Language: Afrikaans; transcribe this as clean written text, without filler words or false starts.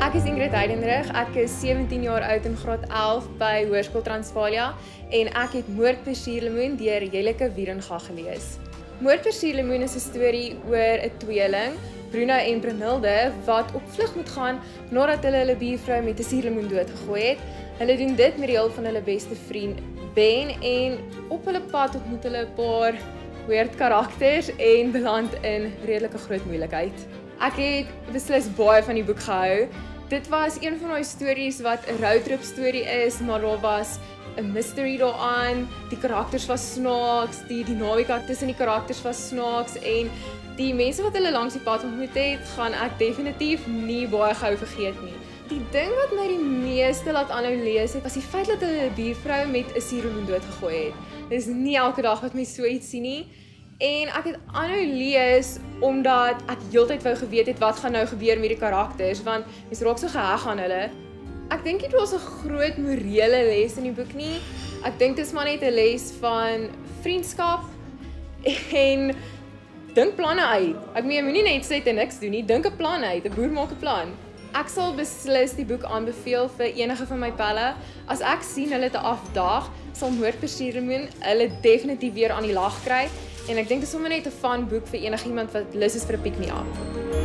Ek is Ingrid Heidenreich, ek is 17 jaar oud in graad 11 by Hoërskool Transvaalia en ek het Moord per Suurlemoen deur Jelleke Wierenga gelees. Moord per Suurlemoen is 'n storie oor 'n tweeling, Bruno en Brunhilde, wat op vlug moet gaan nadat hulle buurvrou met 'n suurlemoen doodgegooi het. Hulle doen dit met die hulp van hulle beste vriend Ben en op hulle pad ontmoet hulle 'n paar weird karakters en beland in redelike groot moeilikheid. Ek het beslis baie van die boek gehou. Dit was een van daai stories wat 'n roadtrip storie is, maar daar was 'n mystery daaraan. Die karakters was snaaks, die dinamika tussen die karakters was snaaks en die mense wat hulle langs die pad ontmoet het, gaan ek definitief nie baie gou vergeet nie. Die ding wat my die meeste laat aanhou lees het, was die feit dat hulle 'n buurvrou met 'n suurlemoen doodgegooi het. Dit is nie elke dag wat mens so iets sien nie. En ek het aanhou lees omdat ek heeltyd wou geweet het wat gaan nou gebeur met die karakters, want mens raak so geheg aan hulle. Ek dink dit was 'n groot morele les in die boek nie. Ek dink dit is maar net 'n les van vriendskap en dink planne uit. Ek meen, moenie net sit en niks doen nie, dink 'n plan uit. 'n Boer maak 'n plan. Ek sal beslis die boek aanbeveel vir enige van my pelle. As ek sien hulle te afdag, sal Moord per Suurlemoen hulle definitief weer aan die lag kry. En ek dink dit is sommer net 'n fun boek vir enigiemand wat lus is vir 'n pick-me-up.